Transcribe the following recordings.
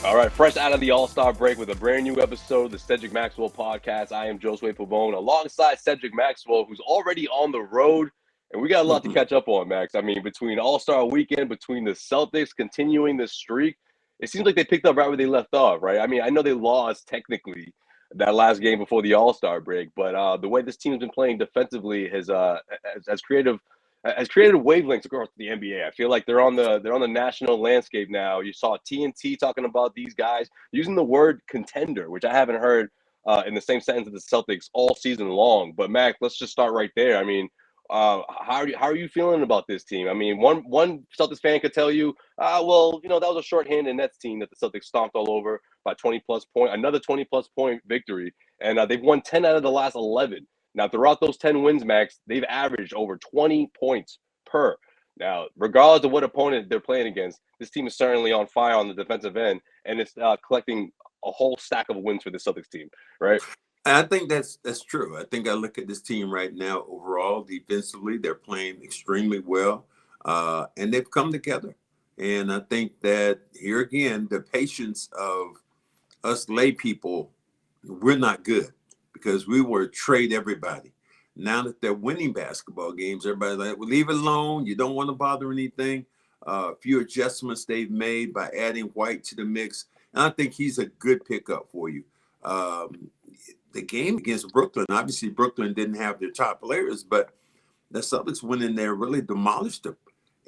All right, fresh out of the All-Star break with a brand new episode of the Cedric Maxwell Podcast. I am Josue Pavone alongside Cedric Maxwell, who's already on the road, and we got a lot to catch up on, Max. I mean, between All-Star weekend, between the Celtics continuing this streak, it seems like they picked up right where they left off, right? I mean, I know they lost technically that last game before the All-Star break, but the way this team's been playing defensively has created wavelengths across the NBA. I feel like they're on the national landscape now. You saw TNT talking about these guys using the word contender, which I haven't heard in the same sentence as the Celtics all season long. But Mac, let's just start right there. I mean, how are you feeling about this team? I mean, one Celtics fan could tell you, well, that was a shorthanded Nets team that the Celtics stomped all over by 20-plus point, another 20-plus point victory, and they've won 10 out of the last 11. Now, throughout those 10 wins, Max, they've averaged over 20 points per. Now, regardless of what opponent they're playing against, this team is certainly on fire on the defensive end, and it's collecting a whole stack of wins for the Celtics team, right? I think that's true. I think I look at this team right now overall, defensively, they're playing extremely well, and they've come together. And I think that here again, the patience of us lay people, we're not good because we were trade everybody. Now that they're winning basketball games, everybody's like, well, leave it alone. You don't want to bother anything. A few adjustments they've made by adding White to the mix. And I think he's a good pickup for you. The game against Brooklyn, obviously Brooklyn didn't have their top players, but the Celtics went in there, really demolished them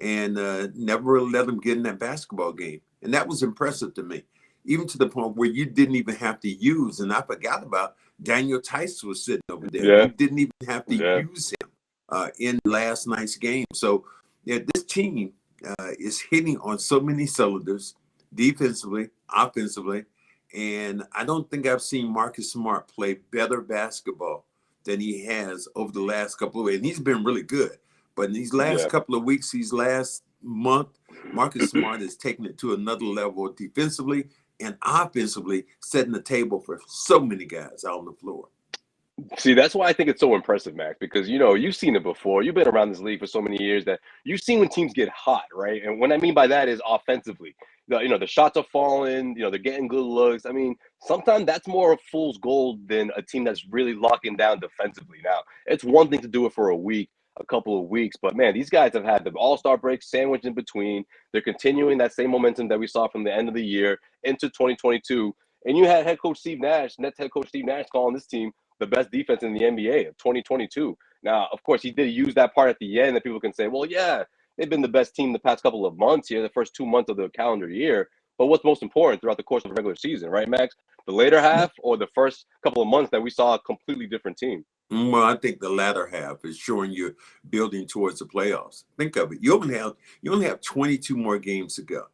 and never really let them get in that basketball game. And that was impressive to me, even to the point where you didn't even have to use, and I forgot about Daniel Tice was sitting over there. Yeah. You didn't even have to use him in last night's game. So yeah, this team is hitting on so many cylinders, defensively, offensively. And I don't think I've seen Marcus Smart play better basketball than he has over the last couple of weeks. And he's been really good. But in these last couple of weeks, these last month, Marcus Smart is taking it to another level defensively and offensively, setting the table for so many guys out on the floor. See, that's why I think it's so impressive, Max, because, you've seen it before. You've been around this league for so many years that you've seen when teams get hot, right? And what I mean by that is offensively. The shots are falling, they're getting good looks. I mean, sometimes that's more of fool's gold than a team that's really locking down defensively. Now, it's one thing to do it for a week, a couple of weeks, but man, these guys have had the All-Star break sandwiched in between. They're continuing that same momentum that we saw from the end of the year into 2022. And you had Nets head coach Steve Nash calling this team the best defense in the NBA of 2022. Now, of course, he did use that part at the end that people can say, well, yeah, they've been the best team the past couple of months here, the first 2 months of the calendar year. But what's most important throughout the course of the regular season, right, Max? The later half or the first couple of months that we saw a completely different team? Well, I think the latter half is showing you're building towards the playoffs. Think of it. You only have 22 more games to go.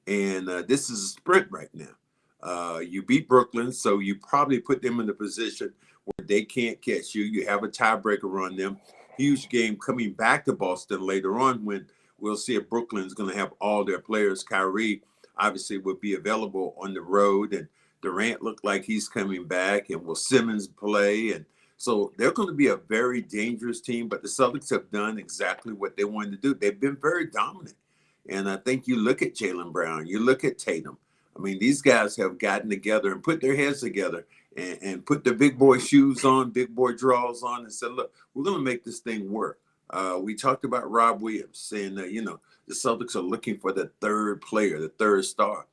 And this is a sprint right now. You beat Brooklyn, so you probably put them in a position where they can't catch you. You have a tiebreaker on them. Huge game coming back to Boston later on when we'll see if Brooklyn's going to have all their players. Kyrie obviously will be available on the road, and Durant looked like he's coming back, and will Simmons play? And so they're going to be a very dangerous team, but the Celtics have done exactly what they wanted to do. They've been very dominant. And I think you look at Jaylen Brown, you look at Tatum. I mean, these guys have gotten together and put their heads together and put the big boy shoes on, big boy draws on, and said, look, we're going to make this thing work. We talked about Rob Williams saying that, the Celtics are looking for the third player, the third star.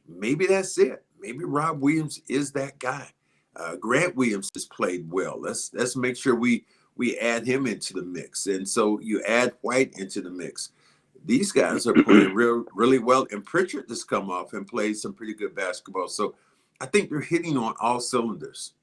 Maybe that's it. Maybe Rob Williams is that guy. Grant Williams has played well. Let's make sure we add him into the mix. And so you add White into the mix. These guys are playing really well. And Pritchard has come off and played some pretty good basketball. So I think they're hitting on all cylinders.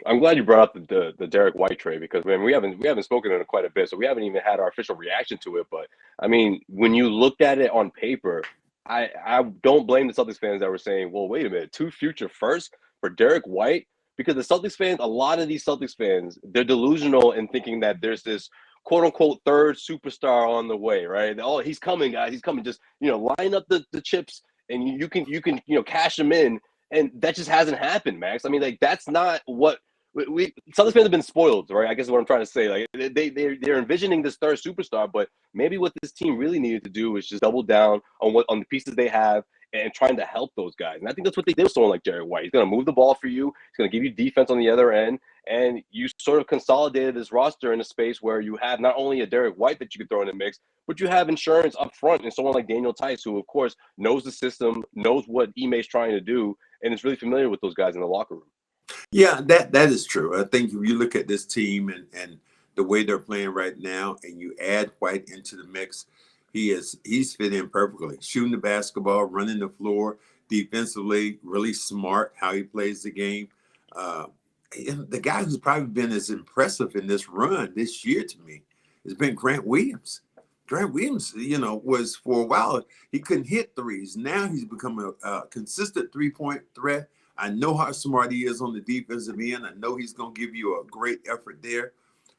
I'm glad you brought up the Derek White trade because, man, we haven't spoken on it quite a bit, so we haven't even had our official reaction to it. But, I mean, when you looked at it on paper, I don't blame the Celtics fans that were saying, well, wait a minute, 2 future firsts for Derek White? Because the Celtics fans, a lot of these Celtics fans, they're delusional in thinking that there's this quote-unquote third superstar on the way, right? Oh, he's coming, guys. He's coming. Just, line up the chips and you can cash them in. And that just hasn't happened, Max. I mean, like, that's not what we Celtics fans have been spoiled, right? I guess is what I'm trying to say. Like, they're envisioning this third superstar, but maybe what this team really needed to do is just double down on the pieces they have and trying to help those guys. And I think that's what they did with someone like Derek White. He's going to move the ball for you. He's going to give you defense on the other end. And you sort of consolidated this roster in a space where you have not only a Derek White that you could throw in the mix, but you have insurance up front and someone like Daniel Tice, who, of course, knows the system, knows what Ime's trying to do, and is really familiar with those guys in the locker room. Yeah, that is true. I think if you look at this team and the way they're playing right now, and you add White into the mix, he's fit in perfectly. Shooting the basketball, running the floor, defensively, really smart how he plays the game. The guy who's probably been as impressive in this run this year to me has been Grant Williams. Grant Williams, was for a while, he couldn't hit threes. Now he's become a consistent three-point threat. I know how smart he is on the defensive end. I know he's going to give you a great effort there.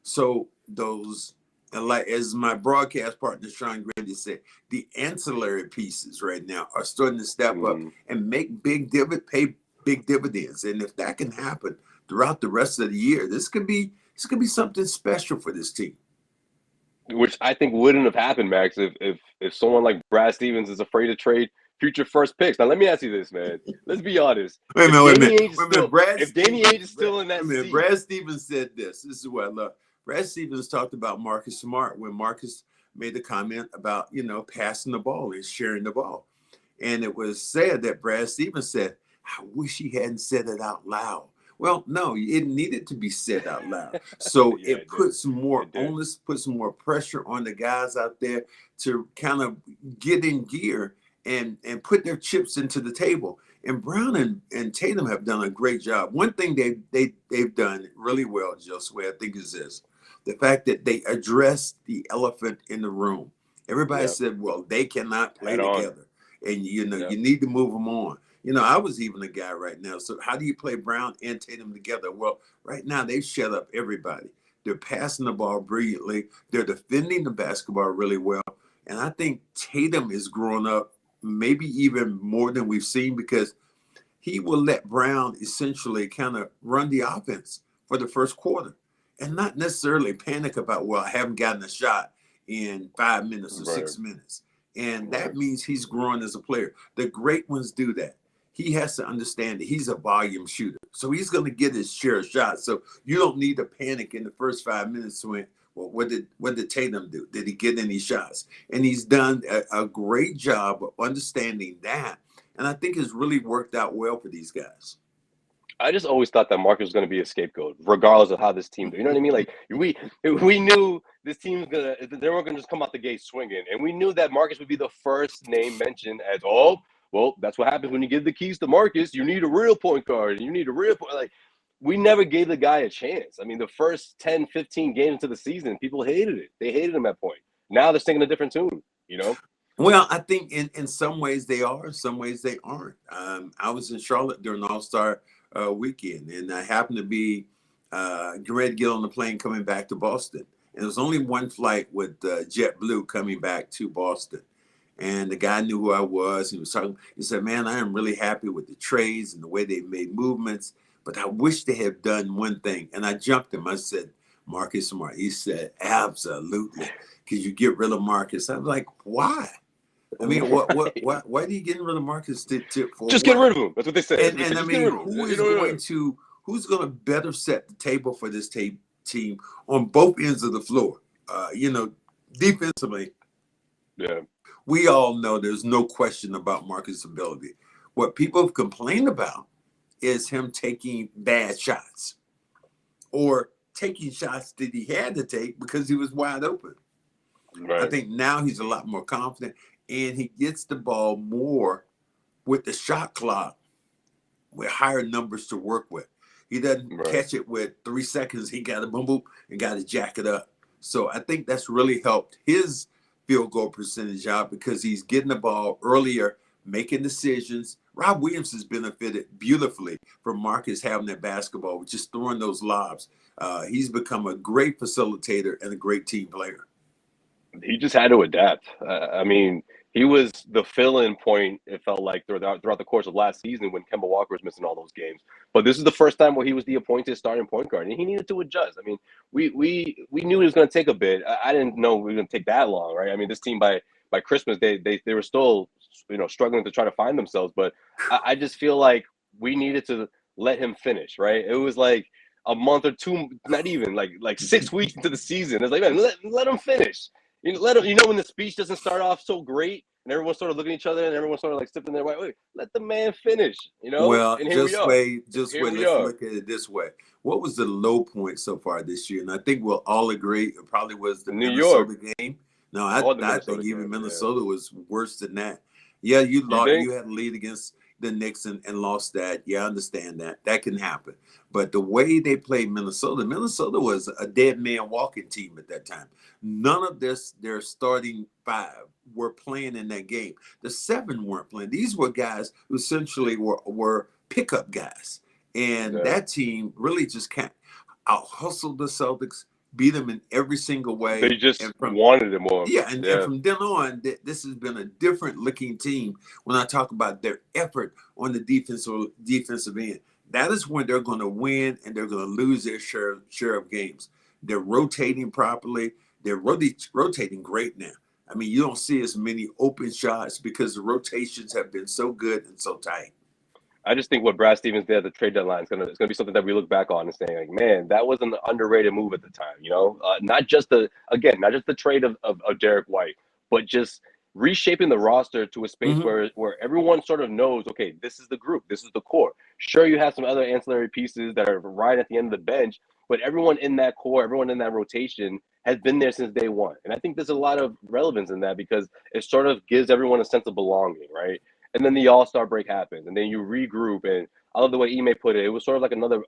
So those, like as my broadcast partner, Sean Grady, said, the ancillary pieces right now are starting to step up and pay big dividends. And if that can happen throughout the rest of the year, this could be something special for this team. Which I think wouldn't have happened, Max, if someone like Brad Stevens is afraid to trade future first picks. Now, let me ask you this, man. Let's be honest. Wait a minute. If Danny Ainge is still in that seat. Brad Stevens said this. This is what I love. Brad Stevens talked about Marcus Smart when Marcus made the comment about, passing the ball and sharing the ball. And it was said that Brad Stevens said, I wish he hadn't said it out loud. Well, no, it needed to be said out loud. So it puts more onus, puts more pressure on the guys out there to kind of get in gear and put their chips into the table. And Brown and Tatum have done a great job. One thing they've done really well, Josue, I think, is this: the fact that they addressed the elephant in the room. Everybody said, well, they cannot play together. And, you need to move them on. I was even a guy right now. So how do you play Brown and Tatum together? Well, right now they've shut up everybody. They're passing the ball brilliantly. They're defending the basketball really well. And I think Tatum is growing up maybe even more than we've seen, because he will let Brown essentially kind of run the offense for the first quarter and not necessarily panic about, well, I haven't gotten a shot in 5 minutes or 6 minutes. And that means he's growing as a player. The great ones do that. He has to understand that he's a volume shooter. So he's going to get his share of shots. So you don't need to panic in the first 5 minutes to win. Well, what did Tatum do? Did he get any shots? And he's done a great job of understanding that. And I think it's really worked out well for these guys. I just always thought that Marcus was going to be a scapegoat, regardless of how this team did. You know what I mean? Like, we knew this team's they weren't going to just come out the gate swinging. And we knew that Marcus would be the first name mentioned as, well, that's what happens when you give the keys to Marcus. You need a real point guard. You need a real point. Like, we never gave the guy a chance. I mean, the first 10, 15 games into the season, people hated it. They hated him at that point. Now they're singing a different tune, Well, I think in some ways they are, in some ways they aren't. I was in Charlotte during All-Star weekend, and I happened to be getting ready to get on the plane coming back to Boston. And there was only one flight with JetBlue coming back to Boston. And the guy knew who I was. He was talking. He said, man, I am really happy with the trades and the way they made movements, but I wish they had done one thing. And I jumped him. I said, Marcus Smart. He said, absolutely. Could you get rid of Marcus? I was like, why? I mean, why are you getting rid of Marcus? Just get rid of him. That's what they said. And I mean, who's going to better set the table for this team on both ends of the floor? Defensively. Yeah. We all know there's no question about Marcus' ability. What people have complained about is him taking bad shots or taking shots that he had to take because he was wide open. Right. I think now he's a lot more confident, and he gets the ball more with the shot clock with higher numbers to work with. He doesn't catch it with 3 seconds. He got to boom, boom, and got to jack it up. So I think that's really helped his field goal percentage out because he's getting the ball earlier, making decisions. Rob Williams has benefited beautifully from Marcus having that basketball, just throwing those lobs. He's become a great facilitator and a great team player. He just had to adapt. I mean, he was the fill-in point, it felt like, throughout the course of last season when Kemba Walker was missing all those games. But this is the first time where he was the appointed starting point guard, and he needed to adjust. I mean, we knew he was going to take a bit. I didn't know we were going to take that long, right? I mean, this team by Christmas, they were still struggling to try to find themselves. But I just feel like we needed to let him finish, right? It was like a month or two, not even like 6 weeks into the season. It's like, man, let him finish. Let him. When the speech doesn't start off so great, and everyone's sort of looking at each other, and everyone's sort of like sipping their wait, let the man finish. Well, And here we are. Let's look at it this way. What was the low point so far this year? And I think we'll all agree it probably was the New York Minnesota game. No, I think even Minnesota was worse than that. Yeah, you had a lead against the Knicks and lost that. Yeah, I understand that. That can happen. But the way they played Minnesota was a dead man walking team at that time. None of their starting five were playing in that game. The seven weren't playing. These were guys who essentially were pickup guys. And that team really just can't out-hustle the Celtics, beat them in every single way. They just wanted it more. Yeah, and from then on, this has been a different looking team when I talk about their effort on the defensive end. That is when they're going to win and they're going to lose their share of games. They're rotating properly. They're rotating great now. I mean, you don't see as many open shots because the rotations have been so good and so tight. I just think what Brad Stevens did at the trade deadline is gonna be something that we look back on and saying, like, man, that was an underrated move at the time. Not just the trade of Derek White, but just reshaping the roster to a space where everyone sort of knows, okay, this is the group, this is the core. Sure, you have some other ancillary pieces that are right at the end of the bench, but everyone in that core, everyone in that rotation has been there since day one. And I think there's a lot of relevance in that because it sort of gives everyone a sense of belonging, right? And then the All-Star break happens, and then you regroup. And I love the way Ime put it. It was sort of like another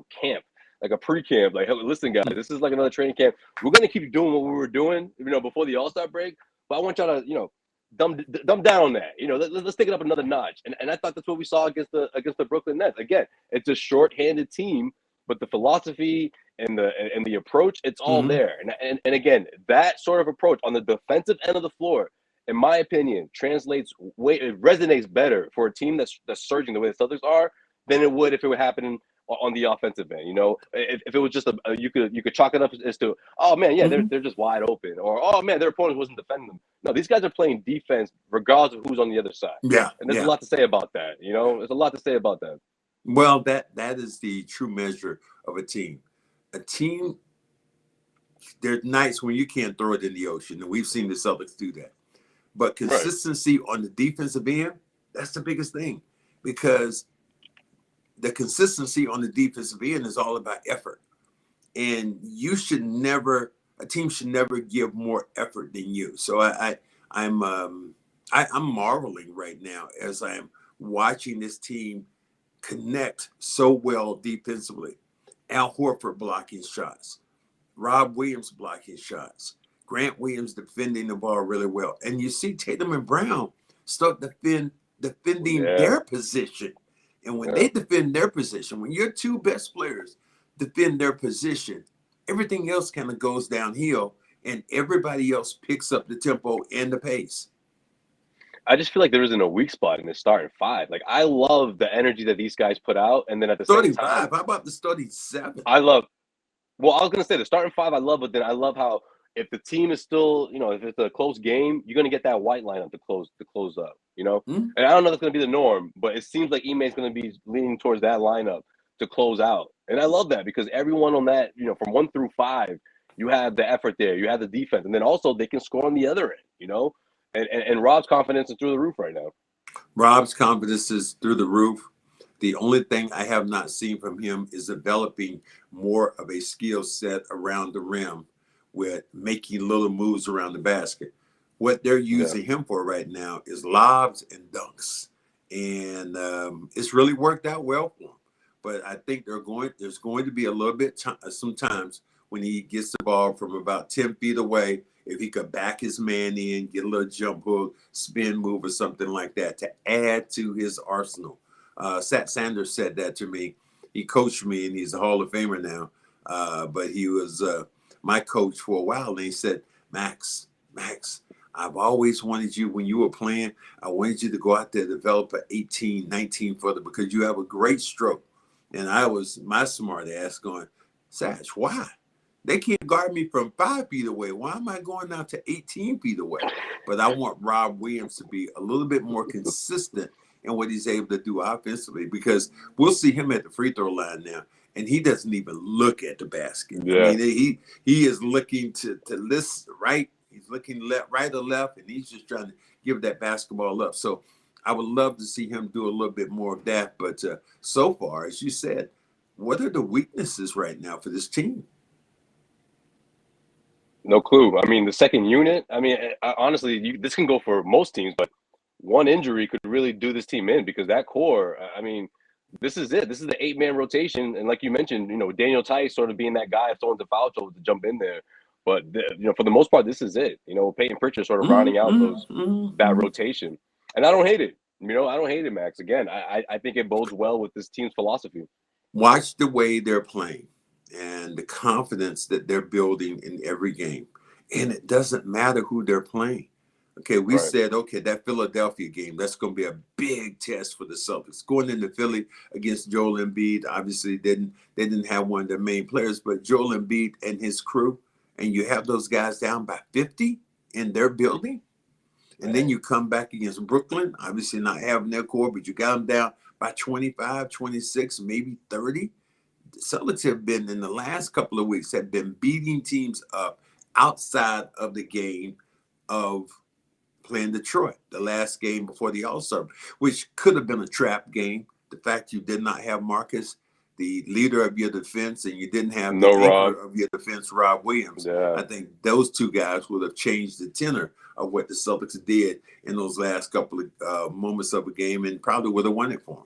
camp, like a pre-camp. Like, hey, listen, guys, this is like another training camp. We're gonna keep doing what we were doing, before the All-Star break. But I want y'all to, dumb down on that. Let's take it up another notch. And I thought that's what we saw against the Brooklyn Nets. Again, it's a short-handed team, but the philosophy and the approach, it's all there. And again, that sort of approach on the defensive end of the floor, in my opinion, it resonates better for a team that's surging the way the Celtics are than it would if it were happening on the offensive end. If it was just you could chalk it up as to, oh man, yeah, they're just wide open, or oh man, their opponent wasn't defending them. No, these guys are playing defense regardless of who's on the other side. Yeah, and there's a lot to say about that. There's a lot to say about that. Well, that is the true measure of a team. A team, there are nights when you can't throw it in the ocean, and we've seen the Celtics do that. But consistency on the defensive end, that's the biggest thing, because the consistency on the defensive end is all about effort. And a team should never give more effort than you. So I'm marveling right now as I'm watching this team connect so well defensively. Al Horford blocking shots, Rob Williams blocking shots, Grant Williams defending the ball really well. And you see Tatum and Brown start defending their position. And when they defend their position, when your two best players defend their position, everything else kind of goes downhill and everybody else picks up the tempo and the pace. I just feel like there isn't a weak spot in this starting five. Like, I love the energy that these guys put out. And then at the starting same time, five, how about the starting seven? I was going to say the starting five I love, but then I love how if the team is still, if it's a close game, you're going to get that white lineup to close up, And I don't know if that's going to be the norm, but it seems like Ime is going to be leaning towards that lineup to close out. And I love that because everyone on that, from 1 through 5, you have the effort there, you have the defense, and then also they can score on the other end, And Rob's confidence is through the roof right now. Rob's confidence is through the roof. The only thing I have not seen from him is developing more of a skill set around the rim with making little moves around the basket. What they're using him for right now is lobs and dunks. And it's really worked out well for him. But I think there's going to be a little bit sometimes when he gets the ball from about 10 feet away, if he could back his man in, get a little jump hook, spin move or something like that to add to his arsenal. Sat Sanders said that to me. He coached me, and he's a Hall of Famer now. But he was my coach for a while, and he said, Max, I've always wanted you, when you were playing, I wanted you to go out there and develop an 18, 19 footer because you have a great stroke. And I was my smart ass going, Satch, why? They can't guard me from 5 feet away. Why am I going out to 18 feet away? But I want Rob Williams to be a little bit more consistent in what he's able to do offensively, because we'll see him at the free throw line now, and he doesn't even look at the basket. Yeah. I mean, he is looking to list right. He's looking right or left, and he's just trying to give that basketball up. So I would love to see him do a little bit more of that. But so far, as you said, what are the weaknesses right now for this team? No clue. I mean, the second unit, I mean, honestly, this can go for most teams, but one injury could really do this team in, because that core, I mean, this is it. This is the 8-man rotation. And like you mentioned, Daniel Tice sort of being that guy if someone's a foul trouble to jump in there. But, for the most part, this is it. Peyton Pritchard sort of rounding out that rotation. And I don't hate it. I don't hate it, Max. Again, I think it bodes well with this team's philosophy. Watch the way they're playing and the confidence that they're building in every game. And it doesn't matter who they're playing. Okay, we said, that Philadelphia game, that's going to be a big test for the Celtics. Going into Philly against Joel Embiid, obviously they didn't have one of their main players, but Joel Embiid and his crew, and you have those guys down by 50 in their building. And then you come back against Brooklyn, obviously not having their core, but you got them down by 25, 26, maybe 30. The Celtics have been, in the last couple of weeks, have been beating teams up outside of the game of playing Detroit, the last game before the All-Star, which could have been a trap game. The fact you did not have Marcus, the leader of your defense, and you didn't have the anchor of your defense, Rob Williams. Yeah. I think those two guys would have changed the tenor of what the Celtics did in those last couple of moments of a game, and probably would have won it for them.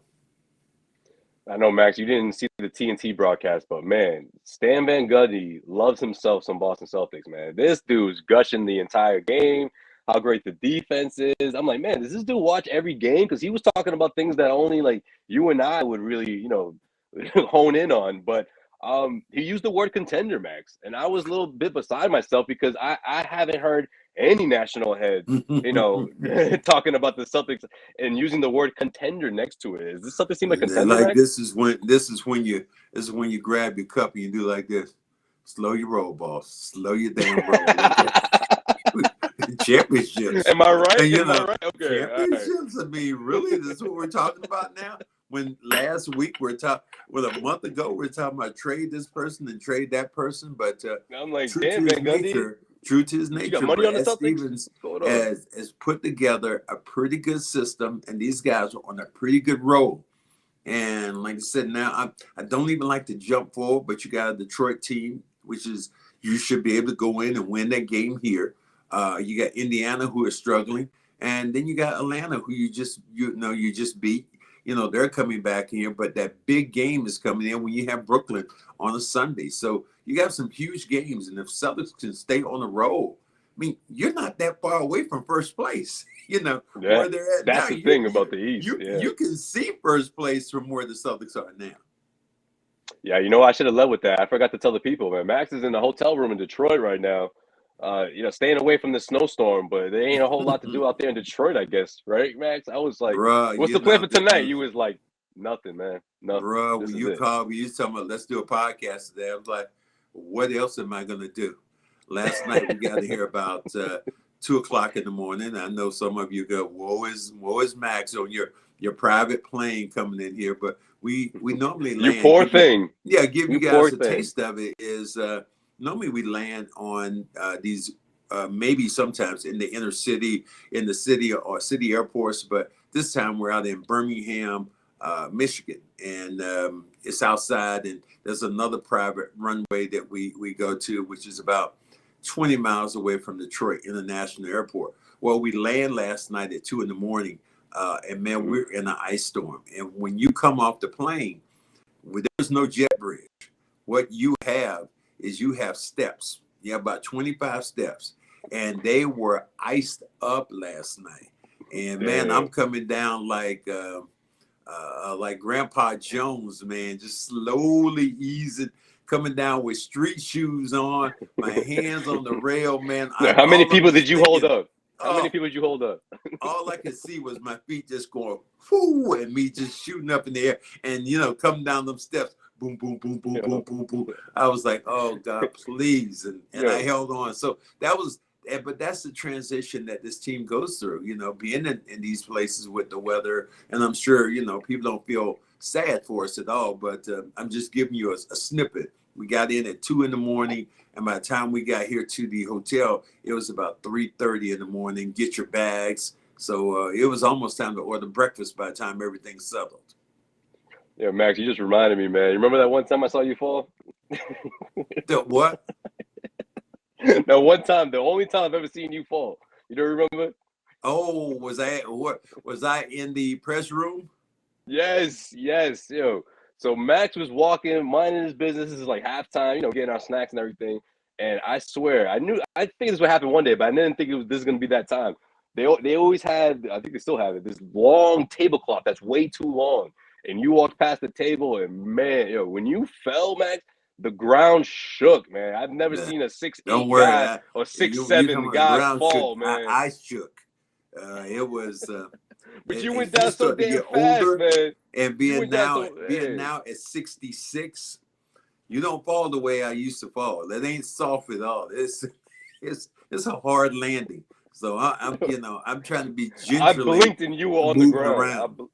I know, Max, you didn't see the TNT broadcast, but, man, Stan Van Gundy loves himself some Boston Celtics, man. This dude's gushing the entire game, how great the defense is. I'm like, man, does this dude watch every game? Because he was talking about things that only, like, you and I would really, hone in on. But he used the word contender, Max, and I was a little bit beside myself, because I haven't heard any national head, talking about the Celtics and using the word contender next to it. Is this something seem like contender? Like, this is when you grab your cup and you do like this. Slow your roll, boss. Slow your damn roll. Championships. Am I right? And, Am I right? Okay. Championships. Right. I mean, really, this is what we're talking about now. When last week a month ago we're talking about trade this person and trade that person, but I'm like, damn, Van Gundy. True to his nature, you got money on the Celtics? Stevens has put together a pretty good system, and these guys are on a pretty good roll. And like I said, now I don't even like to jump forward, but you got a Detroit team, which is you should be able to go in and win that game here. You got Indiana, who is struggling, and then you got Atlanta, who you just beat. They're coming back here, but that big game is coming in when you have Brooklyn on a Sunday. So you got some huge games, and if Celtics can stay on the roll, I mean, you're not that far away from first place. Where they're at. That's now. The thing about the East. You can see first place from where the Celtics are now. Yeah, I should have led with that. I forgot to tell the people, man. Max is in the hotel room in Detroit right now. Staying away from the snowstorm, but there ain't a whole lot to do out there in Detroit, I guess, right, Max? I was like, what's the plan for tonight? You was like, nothing, man. Nothing. Bro, when you called me, you talking about, let's do a podcast today. I was like, what else am I going to do? Last night, we got to hear about 2 o'clock in the morning. I know some of you go, woe is Max on your private plane coming in here, but we normally land. You poor thing. Yeah, give you guys a taste of it is normally we land on these maybe sometimes in the inner city, in the city or city airports, but this time we're out in Birmingham, Michigan, and it's outside, and there's another private runway that we go to, which is about 20 miles away from Detroit International Airport. Well, we land last night at 2 a.m, and man, we're in an ice storm. And when you come off the plane, there's no jet bridge. What you have is you have steps. You have about 25 steps, and they were iced up last night. And man, I'm coming down like Grandpa Jones, man, just slowly easing, coming down with street shoes on, my hands on the rail, man. How many people did you hold up? How many people did you hold up? All I could see was my feet just going, whoo, and me just shooting up in the air and, coming down them steps, boom, boom, boom, boom, You boom, know, boom, boom. I was like, oh God, please. And I held on. So but that's the transition that this team goes through, being in these places with the weather. And I'm sure, people don't feel sad for us at all, but I'm just giving you a snippet. We got in at 2 a.m. and by the time we got here to the hotel, it was about 3:30 in the morning. Get your bags. So it was almost time to order breakfast by the time everything settled. Yeah, Max, you just reminded me, man. You remember that one time I saw you fall? The what? That one time, the only time I've ever seen you fall. You don't remember? Oh, was I in the press room? Yes, yo. So Max was walking, minding his business. This is like halftime, getting our snacks and everything. And I swear, I think this would happen one day, but I didn't think this is gonna be that time. They always had, I think they still have it, this long tablecloth that's way too long. And you walked past the table, and man, when you fell, Max, the ground shook, man. I've never seen a 6'8" Don't worry, guy or you 6'7" the guy ground fall, shook. man. I shook. It was. But you as went you down so start to damn get fast, older, man. and You being went down so now at 66, you don't fall the way I used to fall. That ain't soft at all. It's a hard landing. So I'm trying to be I gingerly blinked and you were on the moving ground. around.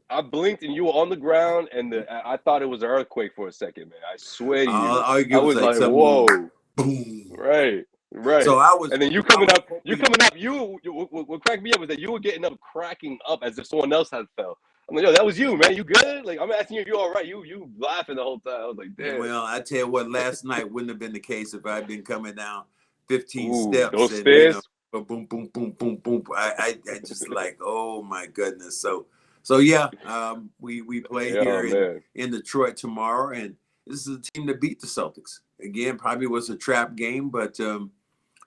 I blinked and you were on the ground, and I thought it was an earthquake for a second, man. I swear to you. All you I get was like, something whoa. boom. Right. So And then you coming up, what cracked me up was that you were getting up, cracking up as if someone else had fell. I'm like, yo, that was you, man. You good? Like, I'm asking you if you're all right. You laughing the whole time. I was like, damn. Well, I tell you what, last night wouldn't have been the case if I'd been coming down 15 Ooh, steps those and stairs. boom, boom, boom, boom, boom. I just like, oh my goodness. So yeah, we play here in Detroit tomorrow, and this is a team that beat the Celtics. Again, probably was a trap game, but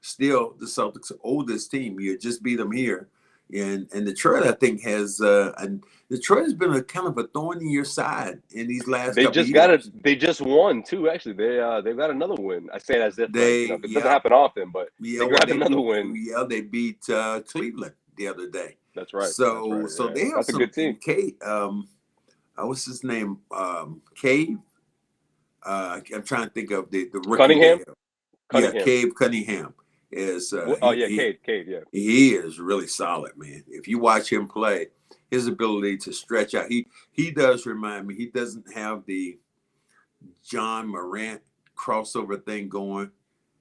still the Celtics' oldest team. You just beat them here. And Detroit, I think, and Detroit has been a kind of a thorn in your side in these last couple of years. They just won too. Actually, they've got another win. I say it as if it doesn't happen often, but they got another win. Yeah, they beat Cleveland the other day. That's right. So they have a good team. What's his name? Cave. I'm trying to think of the rookie. Cunningham. Yeah, Cave Cunningham is. Cave. Yeah, he is really solid, man. If you watch him play, his ability to stretch out, he does remind me. He doesn't have the John Morant crossover thing going.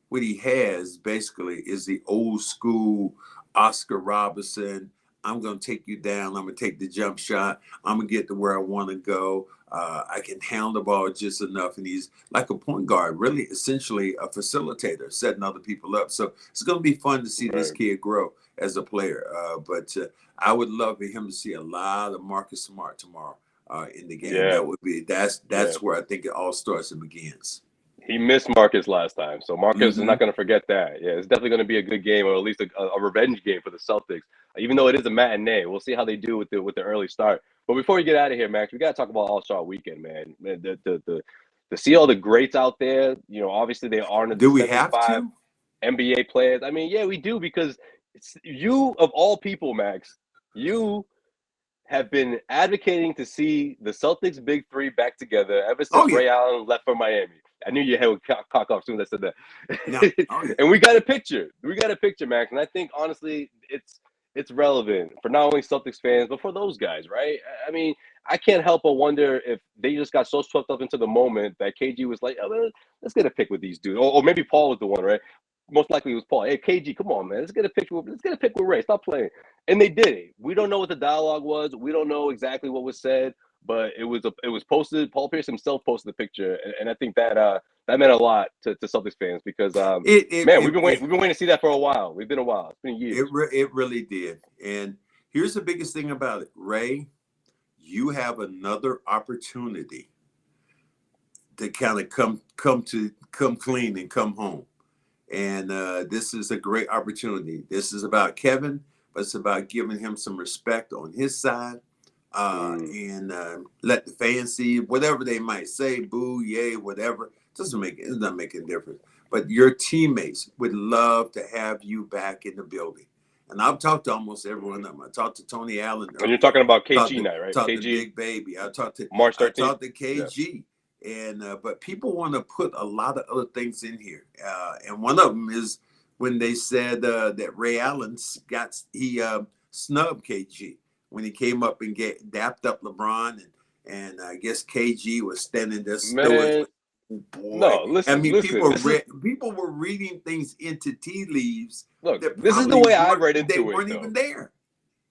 What he has basically is the old school Oscar Robertson. I'm going to take you down. I'm going to take the jump shot. I'm going to get to where I want to go. I can handle the ball just enough. And he's like a point guard, really essentially a facilitator, setting other people up. So it's going to be fun to see this kid grow as a player. But I would love for him to see a lot of Marcus Smart tomorrow in the game. Yeah. That's where I think it all starts and begins. He missed Marcus last time, so Marcus is not going to forget that. Yeah, it's definitely going to be a good game, or at least a revenge game for the Celtics. Even though it is a matinee, we'll see how they do with the early start. But before we get out of here, Max, we got to talk about All-Star Weekend, man. To see all the greats out there, obviously they aren't. Do we have to? NBA players. I mean, yeah, we do, because you of all people, Max, you have been advocating to see the Celtics Big Three back together ever since Ray Allen left for Miami. I knew your head would cock off as soon as I said that. And we got a picture. Max. And I think, honestly, it's relevant for not only Celtics fans, but for those guys, right? I mean, I can't help but wonder if they just got so swept up into the moment that KG was like, oh, let's get a pic with these dudes. Or maybe Paul was the one, right? Most likely it was Paul. Hey, KG, come on, man. Let's get a pic with Ray. Stop playing. And they did it. We don't know what the dialogue was. We don't know exactly what was said. But it was posted. Paul Pierce himself posted the picture, and I think that meant a lot to Celtics fans, because we've been waiting to see that for a while. It's been a while. It's been years. It really did. And here's the biggest thing about it, Ray. You have another opportunity to kind of come clean and come home. And this is a great opportunity. This is about Kevin, but it's about giving him some respect on his side. And let the fans see whatever they might say, boo, yay, whatever. It's not making a difference. But your teammates would love to have you back in the building. And I've talked to almost everyone of them. I talked to Tony Allen. And you're talking about KG now, right? Talked to Big Baby. I talked to March 13th. I talked to KG. And but people want to put a lot of other things in here, and one of them is when they said that Ray Allen snubbed KG when he came up and dapped up LeBron, and I guess KG was standing there stoic. Man, Boy, no, I listen, mean, listen. people were reading things into tea leaves. Look, That this is the way I read they into it, weren't though. even there.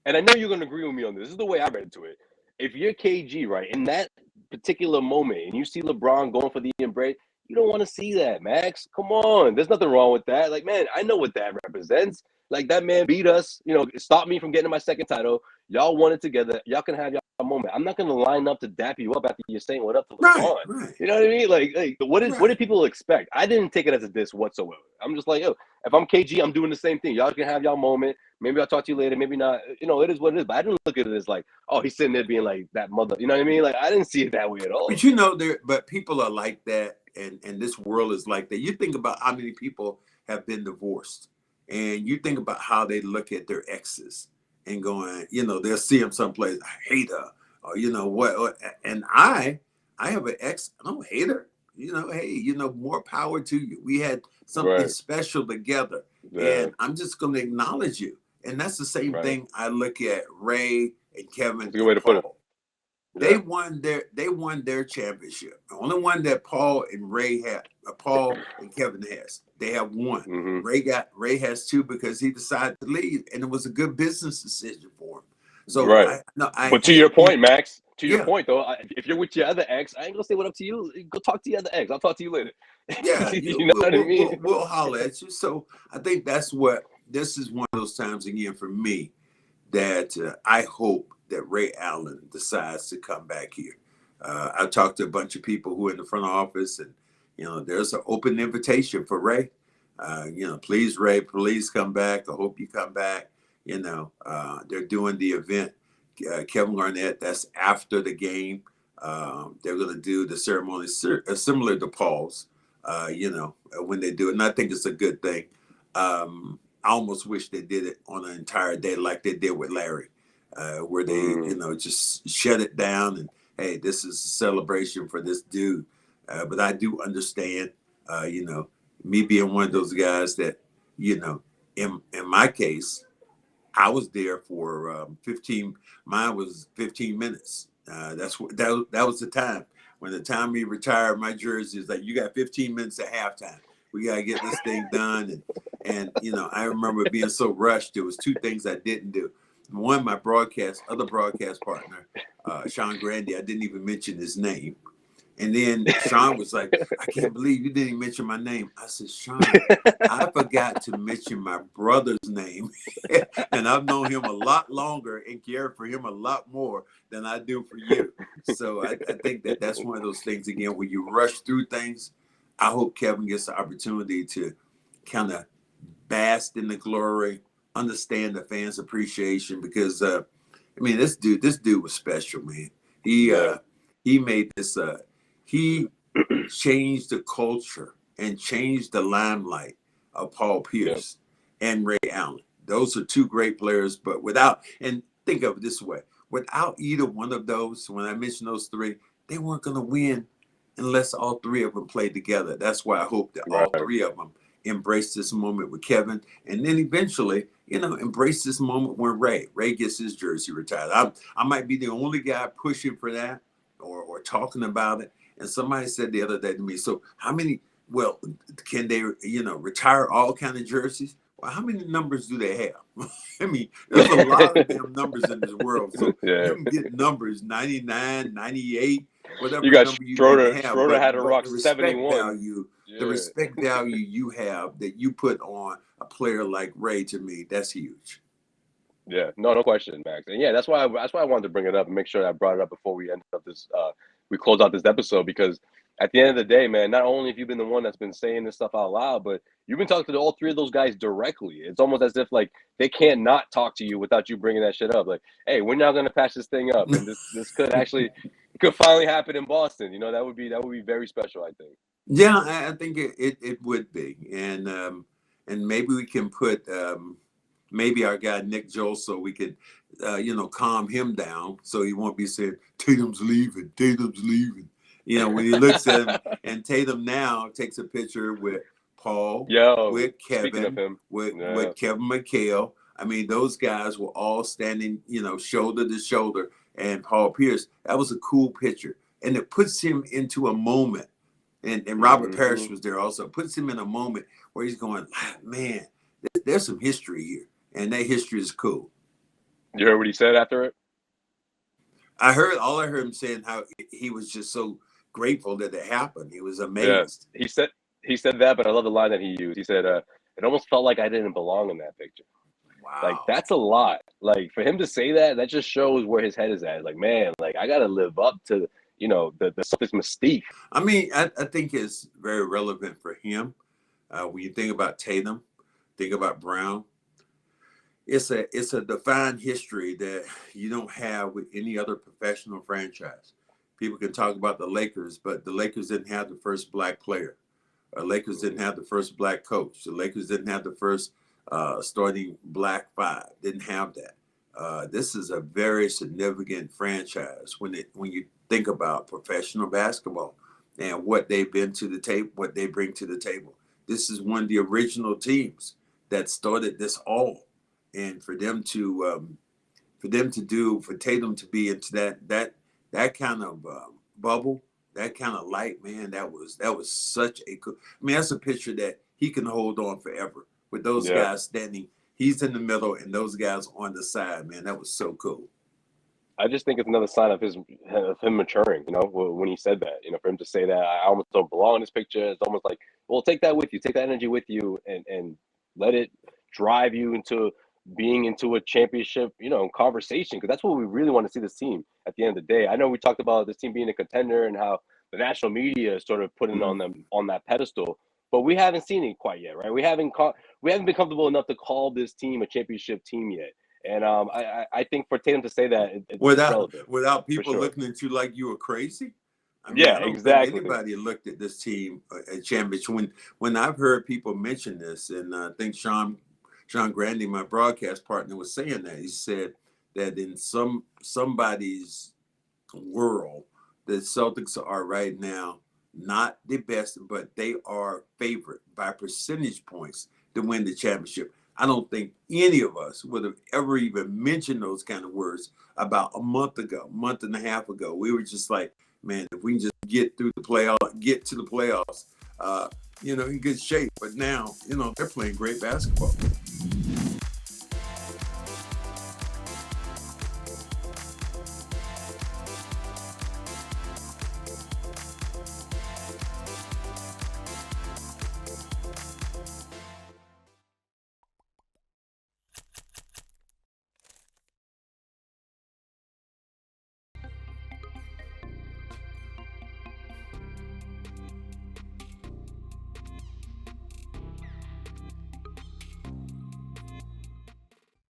And I know you're going to agree with me on this. This is the way I read into it. If you're KG, right, in that particular moment, and you see LeBron going for the embrace, you don't want to see that, Max. Come on. There's nothing wrong with that. Like, man, I know what that represents. Like, that man beat us, stopped me from getting my second title. Y'all won it together. Y'all can have your moment. I'm not going to line up to dap you up after you're saying what up to LeBron. Right. You know what I mean? Like what did people expect? I didn't take it as a diss whatsoever. I'm just like, yo, if I'm KG, I'm doing the same thing. Y'all can have y'all moment. Maybe I'll talk to you later. Maybe not. It is what it is. But I didn't look at it as like, oh, he's sitting there being like that mother. You know what I mean? Like, I didn't see it that way at all. But but people are like that, and this world is like that. You think about how many people have been divorced, and you think about how they look at their exes and going, they'll see them someplace, I hate her, or what. And I have an ex, I don't hate her. Hey, more power to you. We had something special together, and I'm just going to acknowledge you. And that's the same thing I look at Ray and Kevin. That's a good way to put it. They won their championship. The only one that Paul and Kevin has. They have one. Mm-hmm. Ray has two because he decided to leave, and it was a good business decision for him. So but to your point, Max. To your point, though, if you're with your other ex, I ain't gonna say what up to you. Go talk to your other ex. I'll talk to you later. Yeah, you know what I mean. We'll holler at you. So I think this is one of those times again for me that I hope that Ray Allen decides to come back here. I've talked to a bunch of people who are in the front office, and there's an open invitation for Ray. Please, Ray, please come back. I hope you come back. They're doing the event. Kevin Garnett, that's after the game. They're going to do the ceremony similar to Paul's, when they do it. And I think it's a good thing. I almost wish they did it on an entire day like they did with Larry, where they, just shut it down and, hey, this is a celebration for this dude. But I do understand, me being one of those guys that, in my case, I was there for 15. Mine was 15 minutes. That was the time. When the time he retired, my jersey is like, you got 15 minutes at halftime. We got to get this thing done. And I remember being so rushed. There was two things I didn't do. One, my other broadcast partner, Sean Grandy, I didn't even mention his name. And then Sean was like, I can't believe you didn't mention my name. I said, Sean, I forgot to mention my brother's name. And I've known him a lot longer and cared for him a lot more than I do for you. So I think that's one of those things, again, when you rush through things. I hope Kevin gets the opportunity to kind of bask in the glory, understand the fans' appreciation, because, this dude was special, man. He made this... He changed the culture and changed the limelight of Paul Pierce and Ray Allen. Those are two great players, but and think of it this way, without either one of those, when I mentioned those three, they weren't going to win unless all three of them played together. That's why I hope that all three of them embrace this moment with Kevin, and then eventually, embrace this moment when Ray gets his jersey retired. I might be the only guy pushing for that or talking about it. And somebody said the other day to me, so can they, retire all kind of jerseys? Well, how many numbers do they have? I mean, there's a lot of damn numbers in this world. So you can get numbers 99, 98, whatever you got number you Schroeder, have. Schroeder had a rock the respect 71. Value, the respect value you have that you put on a player like Ray, to me, that's huge. Yeah, no question, Max. And that's why I wanted to bring it up and make sure I brought it up before we end up this we close out this episode, because at the end of the day, man, not only have you been the one that's been saying this stuff out loud, but you've been talking to all three of those guys directly. It's almost as if like they can't not talk to you without you bringing that shit up. Like, hey, we're not going to patch this thing up, and this could finally happen in Boston. That would be very special, I think. Yeah, I think it would be, and maybe we can put maybe our guy Nick Joel, so we could calm him down, so he won't be saying Tatum's leaving, You know, when he looks at him, and Tatum now takes a picture with Paul, with speaking of Kevin, him, with Kevin McHale. I mean, those guys were all standing, you know, shoulder to shoulder. And Paul Pierce, that was a cool picture. And it puts him into a moment. And Robert Parish was there also. Puts him in a moment where he's going, man, there's some history here. And that history is cool. You heard what he said after it? I heard him saying how he was just so grateful that it happened. He was amazed. Yeah. He said that, but I love the line that he used. He said, it almost felt like I didn't belong in that picture. Wow. Like, that's a lot. Like, for him to say that, that just shows where his head is at. Like, man, like, I got to live up to, you know, the Celtics mystique. I mean, I think it's very relevant for him. When you think about Tatum, think about Brown, it's a defined history that you don't have with any other professional franchise. People can talk about the Lakers, but the Lakers didn't have the first black player. Lakers didn't have the first black coach. The Lakers didn't have the first starting black five. Didn't have that. This is a very significant franchise when you think about professional basketball and what they've been to the table, what they bring to the table. This is one of the original teams that started this all, and for Tatum to be into that kind of bubble, that kind of light, man, that was such a cool. I mean, that's a picture that he can hold on forever with those guys standing. He's in the middle and those guys on the side, man. That was so cool. I just think it's another sign of him maturing, you know, when he said that, you know, for him to say that I almost don't belong in this picture. It's almost like, well, take that with you, take that energy with you and let it drive you into being into a championship, you know, conversation. Because that's what we really want to see this team at the end of the day. I know we talked about this team being a contender and how the national media is sort of putting on them on that pedestal, but we haven't seen it quite yet, right? We haven't been comfortable enough to call this team a championship team yet. And I think for Tatum to say that, it's without people looking at you like you were crazy. I mean, I don't think anybody looked at this team at championship. When I've heard people mention this, and I think Sean Grandy, my broadcast partner, was saying that. He said that in somebody's world, the Celtics are right now not the best, but they are favored by percentage points to win the championship. I don't think any of us would have ever even mentioned those kind of words about a month and a half ago. We were just like, man, if we can just get to the playoffs, you know, in good shape. But now, you know, they're playing great basketball.